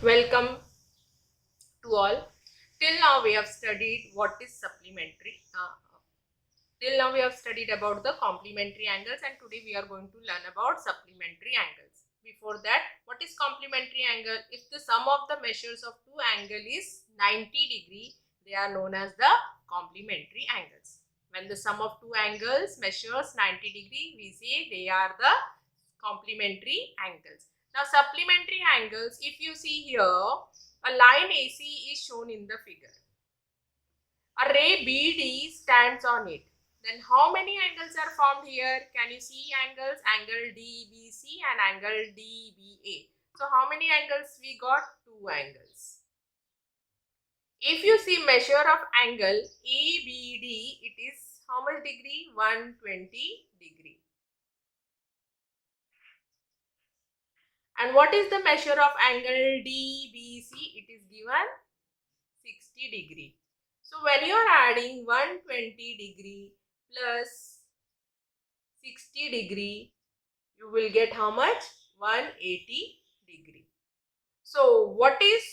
Welcome to all. Till now we have studied what is supplementary. Till now we have studied about the complementary angles, and today we are going to learn about supplementary angles. Before that, what is complementary angle? If the sum of the measures of two angles is 90 degree, they are known as the complementary angles. When the sum of two angles measures 90 degree, we say they are the complementary angles. Now supplementary angles, if you see here, a line AC is shown in the figure. A ray BD stands on it. Then how many angles are formed here? Can you see angles? Angle DBC and angle DBA. So how many angles we got? Two angles. If you see measure of angle ABD, it is how much degree? 120 degree. And what is the measure of angle DBC? It is given 60 degree. So when you are adding 120 degree plus 60 degree, you will get how much? 180 degree. So what is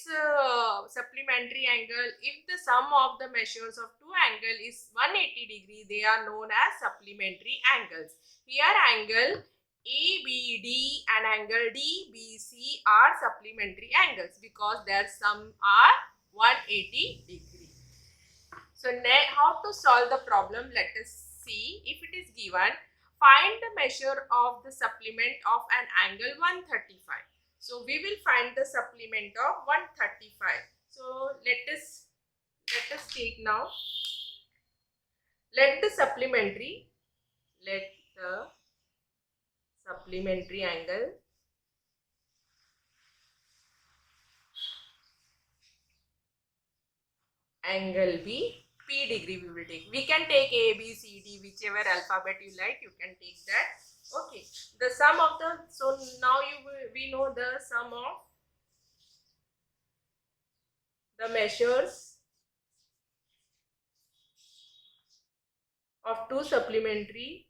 supplementary angle? If the sum of the measures of two angles is 180 degree, they are known as supplementary angles. Here angle ABD and angle DBC are supplementary angles because their sum are 180 degree. So how to solve the problem? Let us see. If it is given, find the measure of the supplement of an angle 135. So we will find the supplement of 135. So let us take now. Let the supplementary angle be P degree we will take. We can take A, B, C, D, whichever alphabet you like, you can take that. Okay. The sum of the, so now we know the sum of the measures of two supplementary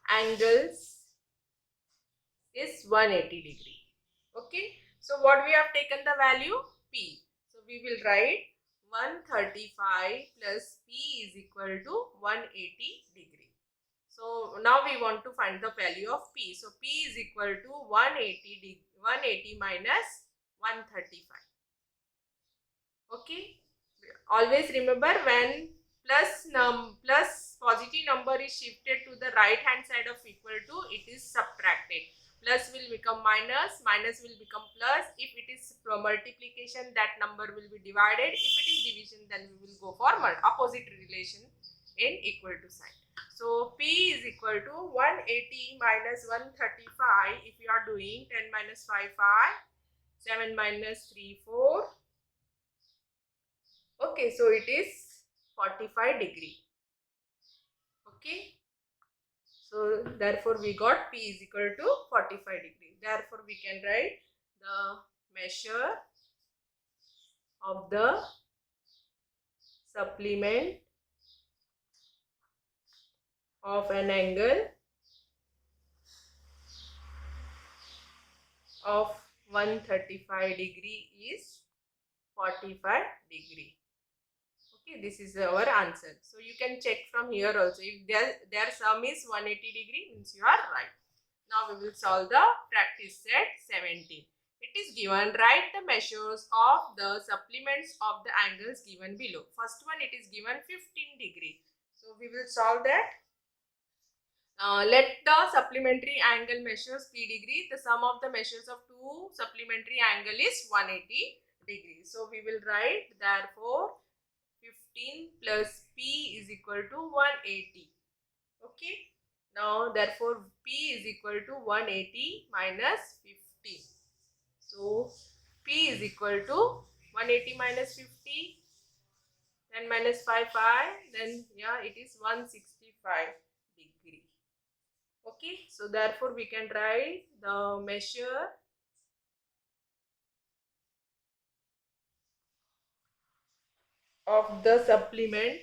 angles is 180 degree. Okay. So what we have taken the value? P. So we will write 135 plus P is equal to 180 degree. So now we want to find the value of P. So P is equal to 180 minus 135. Okay. Always remember, when plus positive number is shifted to the right hand side of equal to, it is subtracted. Plus will become minus, minus will become plus. If it is multiplication, that number will be divided. If it is division, then we will go for opposite relation in equal to sign. So P is equal to 180 minus 135. If you are doing 10 minus 5, 5, 7 minus 3, 4. Okay, so it is 45 degree. Okay. So therefore we got P is equal to 45 degree. Therefore we can write the measure of the supplement of an angle of 135 degree is 45 degree. Okay, this is our answer. So you can check from here also. If their sum is 180 degree, means you are right. Now we will solve the practice set 17. It is given, write the measures of the supplements of the angles given below. First one, it is given 15 degree. So we will solve that. Let the supplementary angle measures P degree. The sum of the measures of two supplementary angle is 180 degree. So we will write, therefore 15 plus P is equal to 180. Okay. Now therefore P is equal to 180 minus 50. So P is equal to 180 minus 50. 10 minus 5, 5. Then yeah, it is 165 degree. Okay. So therefore we can write the measure of the supplement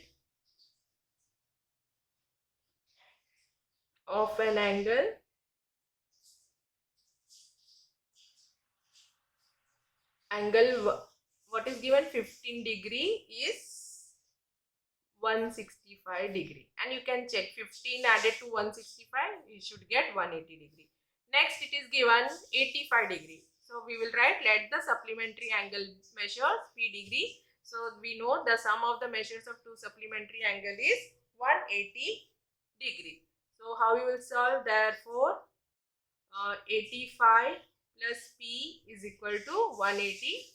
of an angle what is given 15 degree is 165 degree, and you can check 15 added to 165, you should get 180 degree. Next it is given 85 degree. So we will write, let the supplementary angle measures P degree. So we know the sum of the measures of two supplementary angle is 180 degree. So how you will solve? Therefore 85 plus P is equal to 180.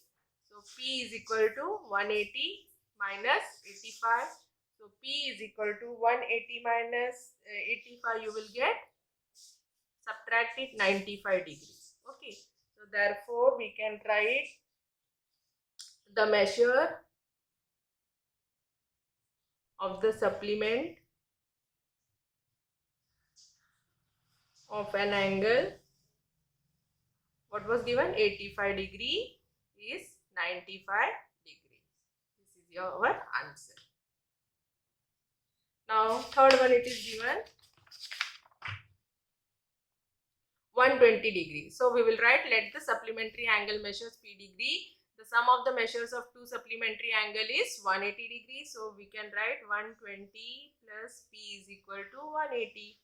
So P is equal to 180 minus 85. So P is equal to 180 minus 85, you will get, subtract it, 95 degrees. Okay. So therefore we can write the measure of the supplement of an angle, what was given, 85 degree, is 95 degree. This is your answer. Now third one, it is given 120 degree. So we will write, let the supplementary angle measures P degree. The sum of the measures of two supplementary angle is 180 degree. So we can write 120 plus P is equal to 180.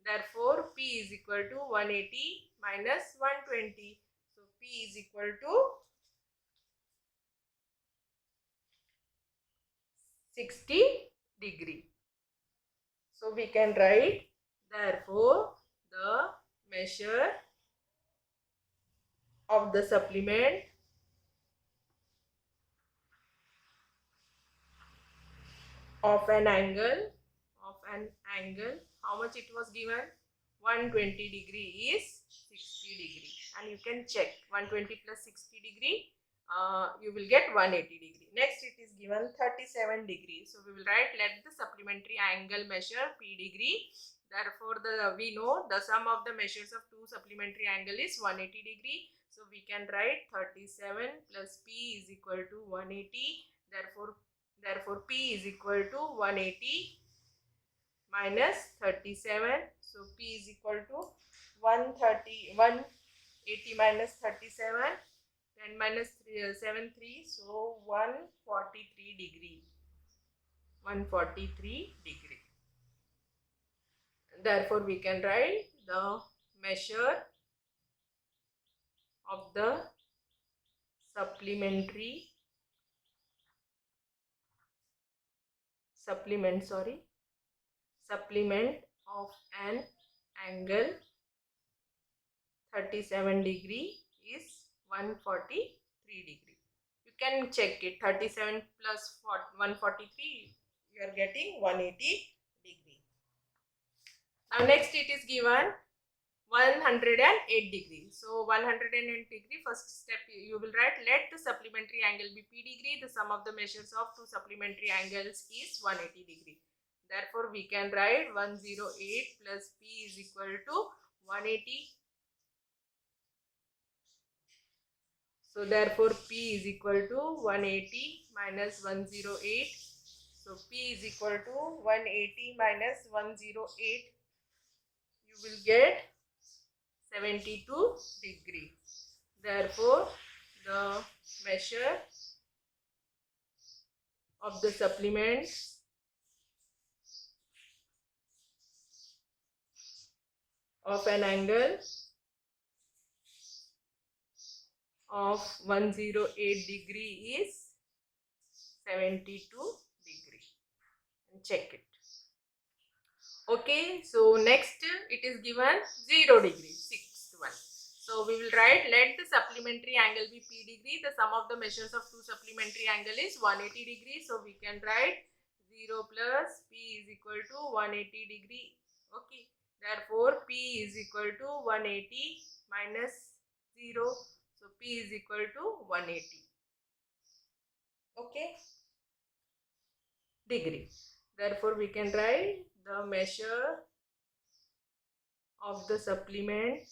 Therefore P is equal to 180 minus 120. So P is equal to 60 degree. So we can write, therefore the measure of the supplement of an angle, how much it was given, 120 degree is 60 degree, and you can check 120 plus 60 degree, you will get 180 degree. Next it is given 37 degree. So we will write, let the supplementary angle measure P degree. Therefore we know the sum of the measures of two supplementary angle is 180 degree. So we can write 37 plus P is equal to 180. Therefore P is equal to 180 minus 37. So P is equal to 180 minus 37. 10 minus 7 3. So 143 degree. 143 degree. Therefore we can write the measure of the supplement of an angle 37 degree is 143 degree. You can check it, 37 plus 143, you are getting 180 degree. Now next it is given 108 degree. So 108 degree, first step you will write, let the supplementary angle be P degree. The sum of the measures of two supplementary angles is 180 degree. Therefore we can write 108 plus P is equal to 180. So therefore P is equal to 180 minus 108. So P is equal to 180 minus 108. You will get 72 degree. Therefore the measure of the supplement of an angle of 108 degree is 72 degree, and check it. Okay, so next it is given 0 degree, sixth one. So we will write, let the supplementary angle be P degree. The sum of the measures of two supplementary angle is 180 degree. So we can write 0 plus P is equal to 180 degree. Okay, therefore P is equal to 180 minus 0. So P is equal to 180. Okay, degree. Therefore we can write the measure of the supplement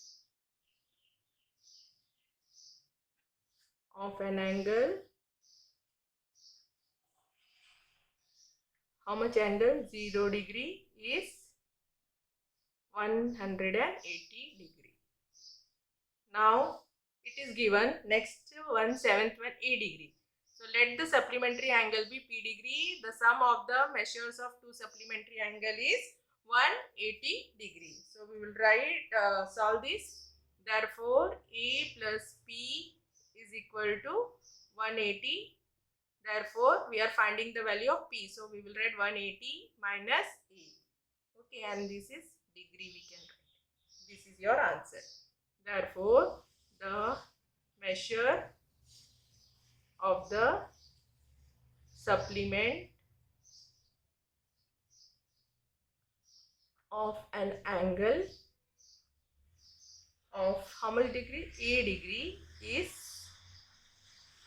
of an angle. How much angle? 0 degree is 180 degree. Now it is given next one, seventh one, A degree. So let the supplementary angle be P degree. The sum of the measures of two supplementary angle is 180 degree. So we will write, solve this. Therefore, A plus P is equal to 180. Therefore, we are finding the value of P. So we will write 180 minus A. Okay, and this is degree we can write. This is your answer. Therefore, the measure of the supplement of an angle of how many degree? A degree is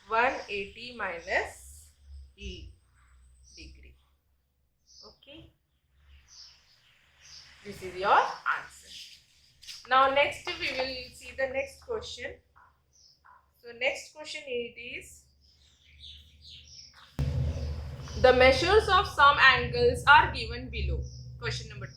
180 minus E degree. Okay. This is your answer. Now next we will see the next question. So next question it is, the measures of some angles are given below. Question number 2.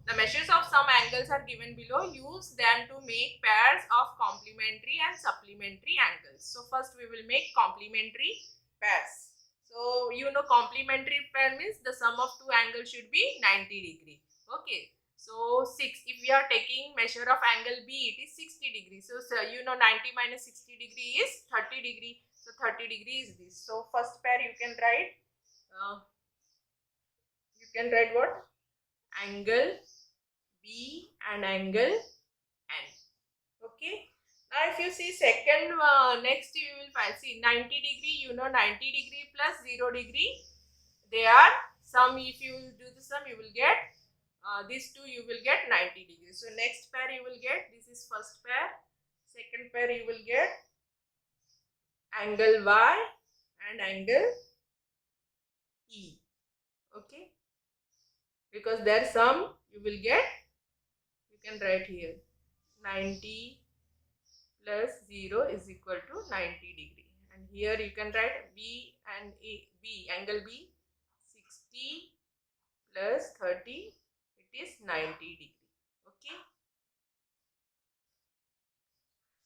The measures of some angles are given below. Use them to make pairs of complementary and supplementary angles. So first we will make complementary pairs. So you know complementary pair means the sum of two angles should be 90 degree. Okay. So 6, if we are taking measure of angle B, it is 60 degree. So you know 90 minus 60 degree is 30 degree. So 30 degree is this. So first pair you can write, what? Angle B and angle N. Okay. Now if you see second, next you will find, see 90 degree, you know 90 degree plus 0 degree, they are sum. If you will do the sum, you will get these two, you will get 90 degrees. So next pair you will get, this is first pair. Second pair you will get angle Y and angle E. Okay. Because their sum you will get, you can write here 90 plus 0 is equal to 90 degree. And here you can write B and A, B, angle B, 60 plus 30, it is 90 degree. Okay.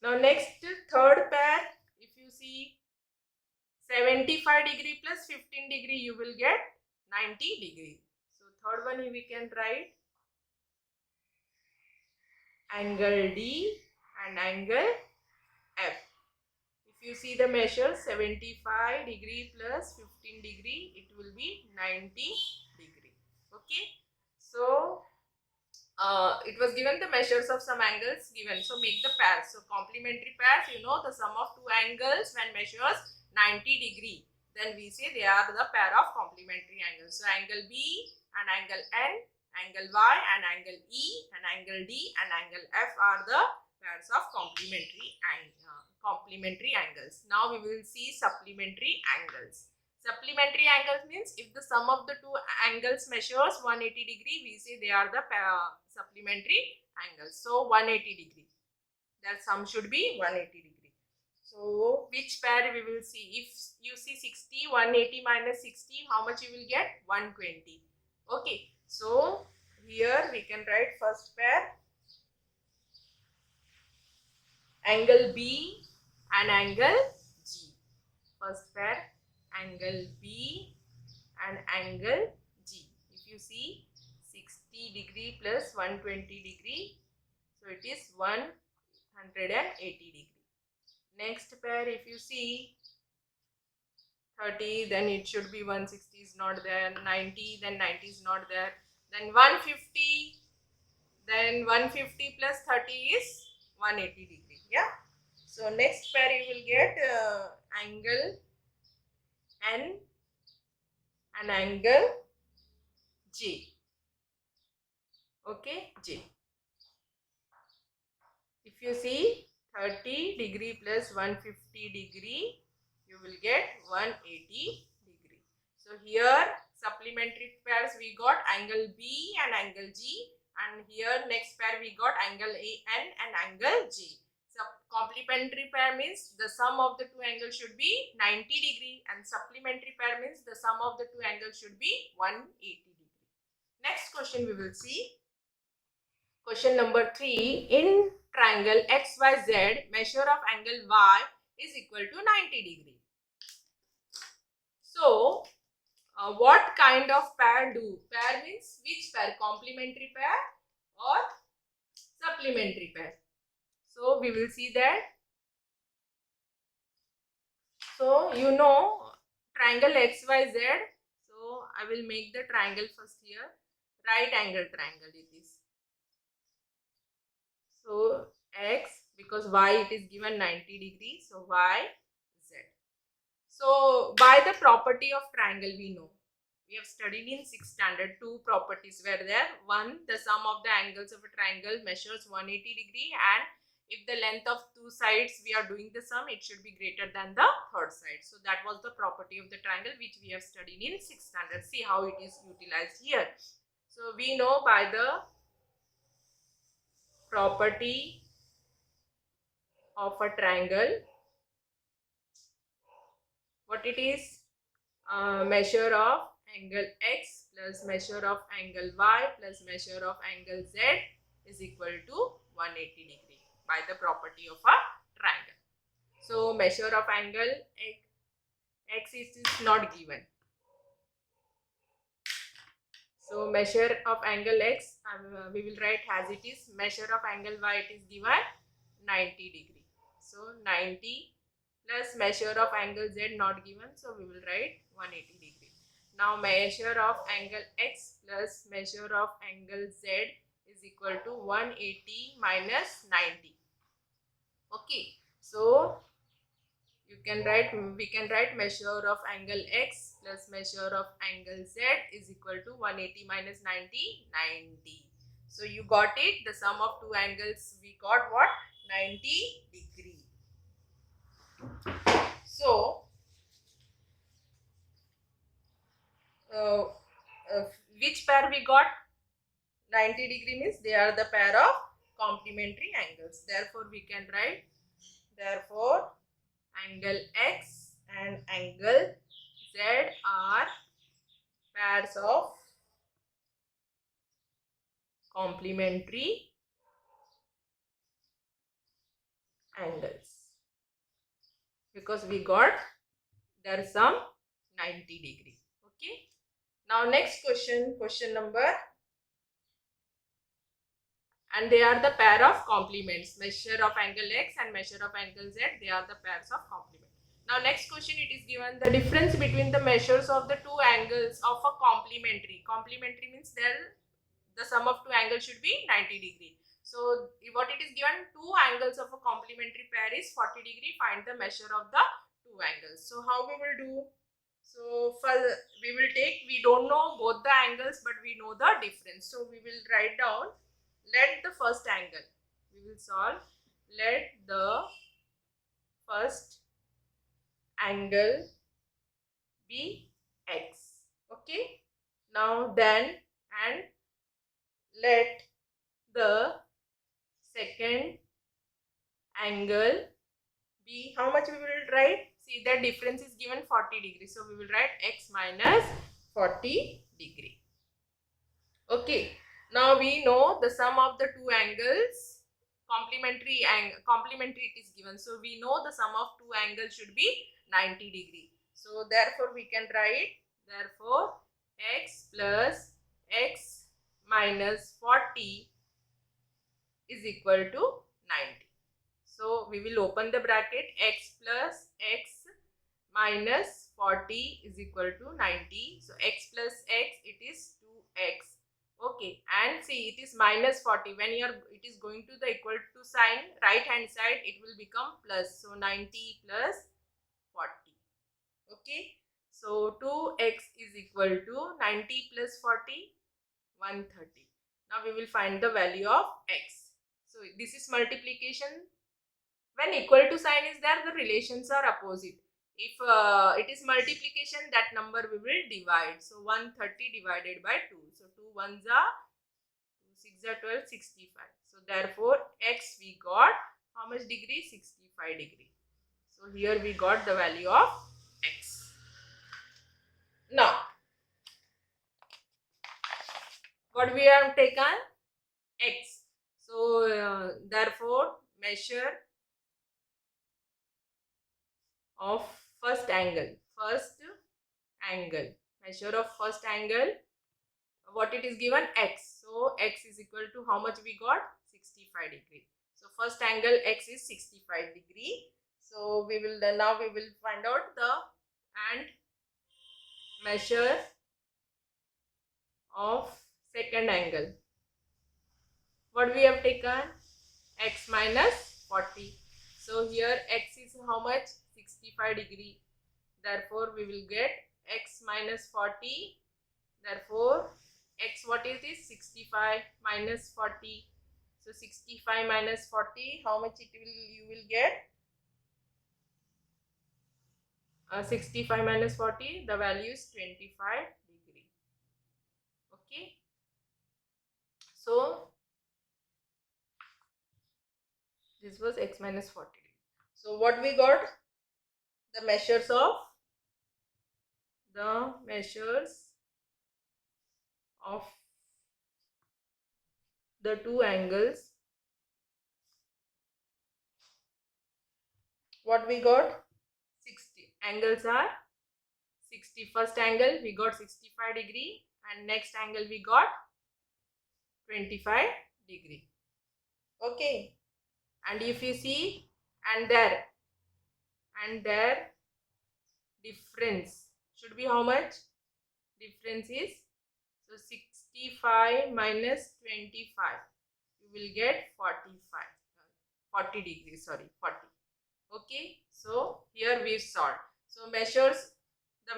Now next third pair, if you see 75 degree plus 15 degree, you will get 90 degree. So third one we can write angle D and angle F. If you see the measure 75 degree plus 15 degree, it will be 90 degree. Okay. So it was given the measures of some angles given. So make the pairs. So complementary pairs, you know the sum of two angles when measures 90 degree. Then we say they are the pair of complementary angles. So angle B and angle N, angle Y and angle E, and angle D and angle F are the pairs of complementary angles. Now we will see supplementary angles. Supplementary angles means if the sum of the two angles measures 180 degree, we say they are the supplementary angles. So 180 degree, their sum should be 180 degree. So which pair we will see? If you see 60, 180 minus 60, how much you will get? 120. Okay. So here we can write first pair angle B and angle G. First pair angle B and angle G. If you see 60 degree plus 120 degree, so it is 180 degree. Next pair, if you see 30, then it should be 160 is not there, 90, then 90 is not there, then 150, then 150 plus 30 is 180 degree. Yeah. So next pair you will get angle N and angle J. Okay, J. If you see 30 degree plus 150 degree, you will get 180 degree. So here supplementary pairs we got angle B and angle G, and here next pair we got angle N and angle G. So complementary pair means the sum of the two angles should be 90 degree, and supplementary pair means the sum of the two angles should be 180 degree. Next question we will see. Question number 3. In triangle XYZ, measure of angle Y is equal to 90 degree. So, what kind of pair do? Pair means which pair? Complementary pair or supplementary pair? So, we will see that. So, you know triangle XYZ. So, I will make the triangle first here. Right angle triangle it is. So, X, because Y it is given 90 degrees. So, Y, Z. So, by the property of triangle we know. We have studied in 6th standard two properties were there. One, the sum of the angles of a triangle measures 180 degree, and if the length of two sides we are doing the sum, it should be greater than the third side. So that was the property of the triangle which we have studied in 6th standard. See how it is utilized here. So we know by the property of a triangle what it is, measure of angle x plus measure of angle y plus measure of angle z is equal to 180 degree by the property of a triangle. So measure of angle x is not given. So measure of angle x we will write as it is. Measure of angle y it is given 90 degree. So 90 plus measure of angle z not given. So we will write 180 degree. Now measure of angle x plus measure of angle z is equal to 180 minus 90. Okay. So we can write measure of angle x plus measure of angle z is equal to 180 minus 90, 90. So you got it. The sum of two angles we got what? 90 degree. So which pair we got? 90 degree means they are the pair of complementary angles. Therefore we can write, therefore angle x and angle z are pairs of complementary angles, because we got their sum 90 degree. Okay. Now next question, question number, and they are the pair of complements. Measure of angle x and measure of angle z, they are the pairs of complement. Now next question, it is given the difference between the measures of the two angles of a complementary. Complementary means the sum of two angles should be 90 degree. So what it is given, two angles of a complementary pair is 40 degree. Find the measure of the two angles. So how we will do? So for we will take, we don't know both the angles but we know the difference. So we will write down, let the first angle, we will solve, let the first angle be x. Okay. Now then, and let the second angle be, how much we will write? See, the difference is given 40 degrees. So we will write x minus 40 degree. Okay. Now we know the sum of the two angles, complementary it is given. So we know the sum of two angles should be 90 degree. So therefore we can write, therefore x plus x minus 40 is equal to 90. So we will open the bracket, x plus x minus 40 is equal to 90. So x plus x, it is 2x. Okay, and see, it is minus 40. When it is going to the equal to sign, right hand side, it will become plus. So 90 plus 40. Okay, so 2x is equal to 90 plus 40, 130. Now we will find the value of x. So this is multiplication. When equal to sign is there, the relations are opposite. If it is multiplication, that number we will divide. So 130 divided by 2. So 2 ones are 2 6 are 12, 65. So therefore x we got how much degree? 65 degree. So here we got the value of x. Now what we have taken? X. So therefore measure of first angle, measure of first angle, what it is given, x. So x is equal to how much we got, 65 degree. So first angle x is 65 degree. So we will now we will find out the and measure of second angle. What we have taken, x minus 40. So here x is how much, 65 degree. Therefore we will get x minus 40. Therefore x, what is this, 65 minus 40. So 65 minus 40, how much it will, you will get, 65 minus 40, the value is 25 degree. Okay, so this was x minus 40 degree. So what we got, the measures of the two angles. What we got, 60 angles are 60. First angle we got 65 degree and next angle we got 25 degree. Okay, and if you see, and their difference should be how much, difference is, so 65 minus 25, you will get 40 degrees, sorry, 40. Okay, so here we solved. So the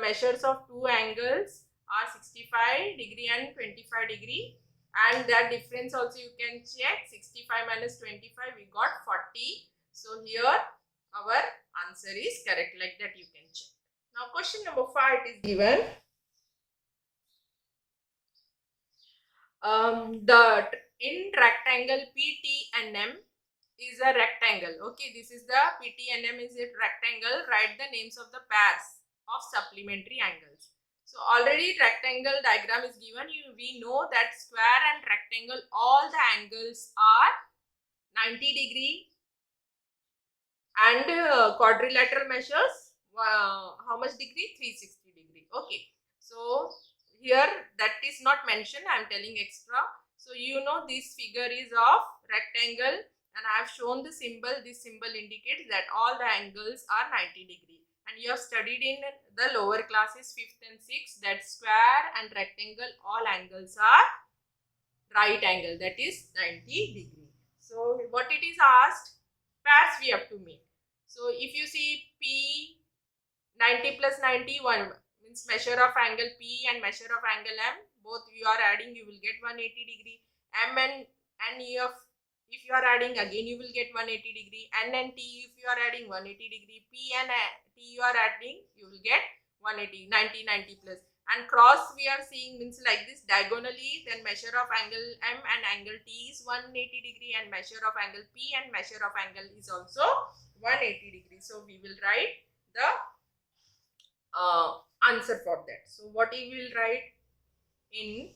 measures of two angles are 65 degree and 25 degree, and that difference also you can check, 65 minus 25, we got 40. So here our answer is correct, like that you can check. Now question number 5, it is given, in rectangle PT and M is a rectangle. Okay, this is the PT and M is a rectangle. Write the names of the pairs of supplementary angles. So already rectangle diagram is given. We know that square and rectangle, all the angles are 90 degree, and quadrilateral measures how much degree, 360 degree. Okay, so here that is not mentioned, I am telling extra. So you know this figure is of rectangle and I have shown the symbol. This symbol indicates that all the angles are 90 degree, and you have studied in the lower classes 5th and 6th that square and rectangle, all angles are right angle, that is 90 degree. So what it is asked, pairs we have to make. So if you see P, 90 plus 91 means measure of angle P and measure of angle M, both you are adding, you will get 180 degree. M and EF, if you are adding, again you will get 180 degree. N and T, if you are adding, 180 degree. P and T you are adding, you will get 180, 90, 90 plus. And cross we are seeing means like this diagonally, then measure of angle M and angle T is 180 degree, and measure of angle P and measure of angle is also 180 degree. So we will write the answer for that. So what we will write, in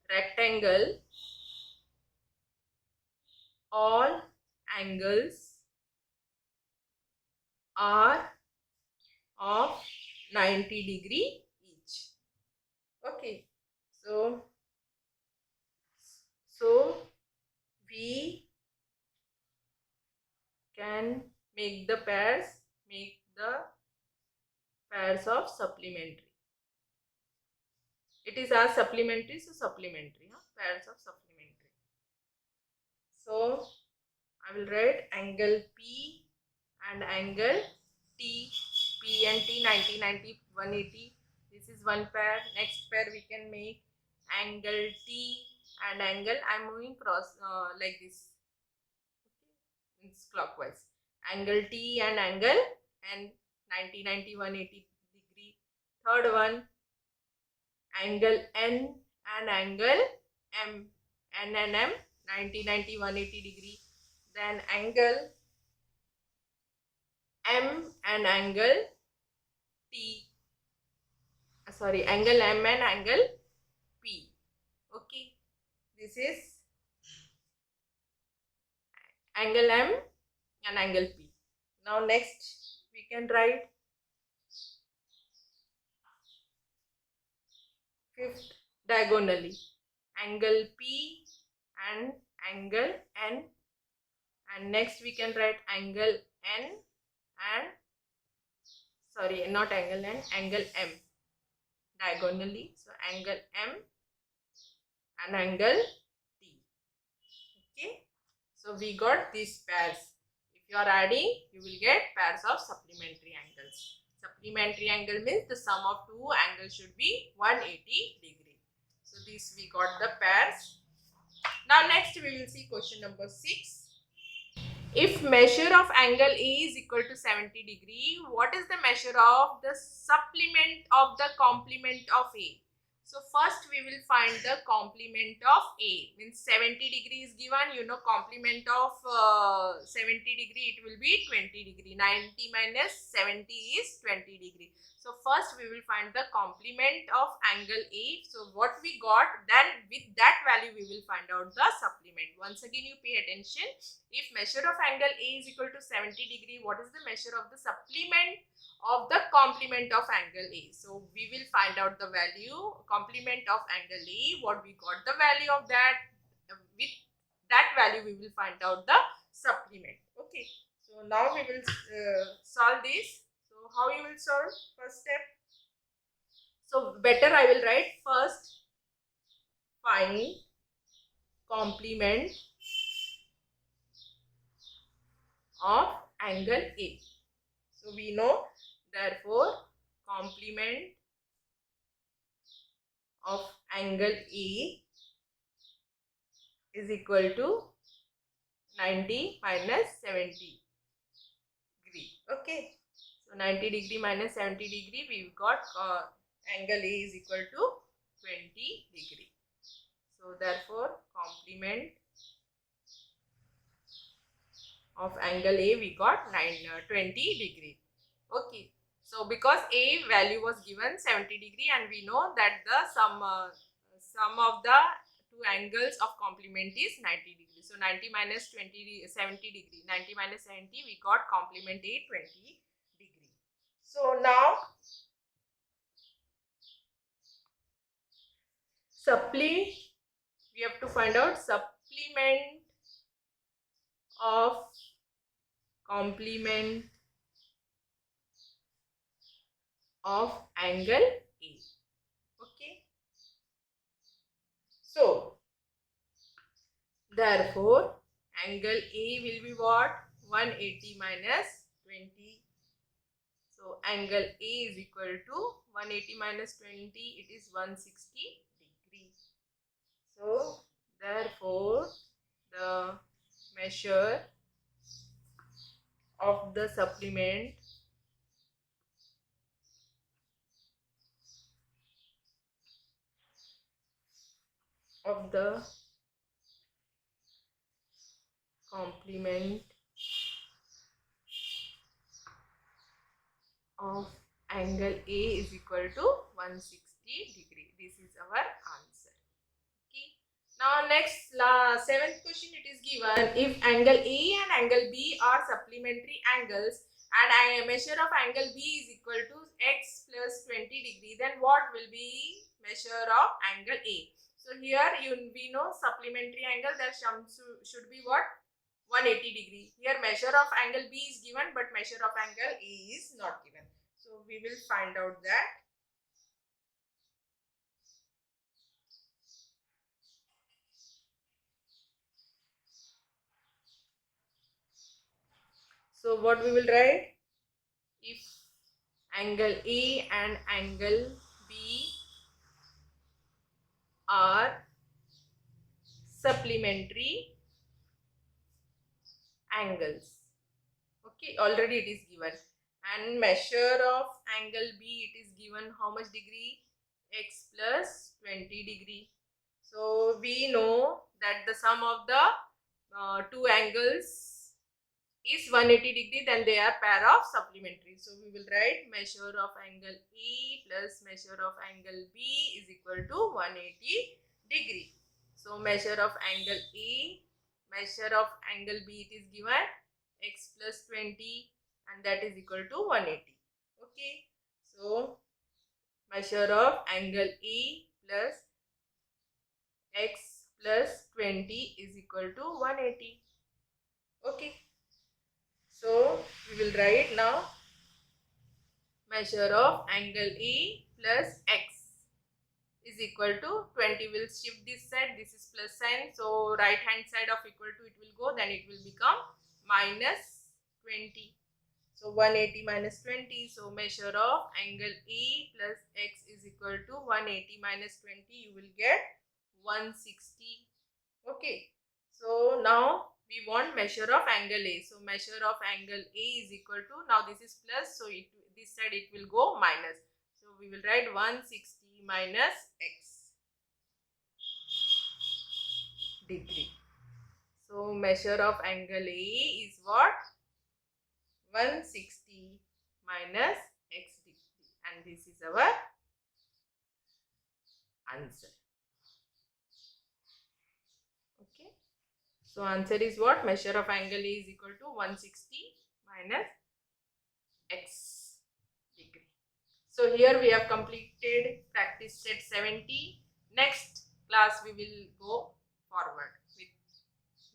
rectangle all angles are of 90 degree each. Okay, so we can make the pairs of supplementary. It is as supplementary, so supplementary, pairs of supplementary. So I will write angle P and angle T, P and T, 90, 90, 180. This is one pair. Next pair we can make angle T and angle, I am moving cross like this, okay, it's clockwise. Angle T and angle N, 90, 90, 180 degree. Third one, angle N and angle M, N and M, 90, 90, 180 degree. Then angle M and angle T, angle M and angle P. Okay, this is angle M and angle P. Now next we can write fifth diagonally angle P and angle N, and next we can write angle N and not angle N, angle M diagonally. So angle M and angle T. Okay, so we got these pairs. If you are adding, you will get pairs of supplementary angles. Supplementary angle means the sum of two angles should be 180 degree. So this we got the pairs. Now next we will see question number 6. If measure of angle A is equal to 70 degree, what is the measure of the supplement of the complement of A? So first we will find the complement of A. Means 70 degree is given, you know, complement of 70 degree, it will be 20 degree. 90 minus 70 is 20 degree. So first we will find the complement of angle A. So what we got, then with that value we will find out the supplement. Once again you pay attention. If measure of angle A is equal to 70 degree, what is the measure of the supplement of the complement of angle A? So we will find out the value, complement of angle A, what we got the value of that. With that value we will find out the supplement. Okay, so now we will solve this. So how you will solve? First step, so better I will write first find complement of angle A. So we know, therefore complement of angle A is equal to 90 minus 70 degree. Okay, so 90 degree minus 70 degree, we've got angle A is equal to 20 degree. So therefore complement of angle A we got 20 degree. Okay, so because A value was given 70 degree and we know that the sum of the two angles of complement is 90 degree. So 90 minus 70 degree, 90 minus 70, we got complement A 20 degree. So now we have to find out supplement of complement of angle A. Okay, so therefore angle A will be what? 180 minus 20. So angle A is equal to 180 minus 20, it is 160 degree. So therefore the measure of the supplement of the complement of angle A is equal to 160 degree. This is our answer. Okay. Now next, seventh question, it is given if angle A and angle B are supplementary angles and a measure of angle B is equal to x plus 20 degree, then what will be measure of angle A? So here we know supplementary angle, that should be what? 180 degree. Here measure of angle B is given but measure of angle A is not given. So we will find out that. So what we will write? If angle A and angle B are supplementary angles. Okay, already it is given. And measure of angle B, it is given how much degree? X plus 20 degree. So we know that the sum of the two angles is 180 degree, then they are pair of supplementary. So we will write measure of angle A plus measure of angle B is equal to 180 degree. So measure of angle A measure of angle B, it is given x plus 20 and that is equal to 180. Okay, so measure of angle E plus x plus 20 is equal to 180. Okay, so we will write now measure of angle E plus x is equal to 20. Will shift this side, this is plus sign, so right hand side of equal to it will go, then it will become minus 20. So 180 minus 20, so measure of angle E plus x is equal to 180 minus 20, you will get 160. Okay, so now we want measure of angle A. So measure of angle A is equal to, now this is plus, so this side it will go minus. So we will write 160 minus x degree. So measure of angle A is what? 160 minus x degree, and this is our answer. Okay, so answer is what? Measure of angle A is equal to 160 minus x degree. So here we have completed practice set 70. Next class we will go forward with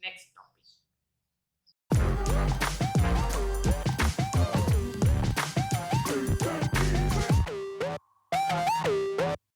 next topic.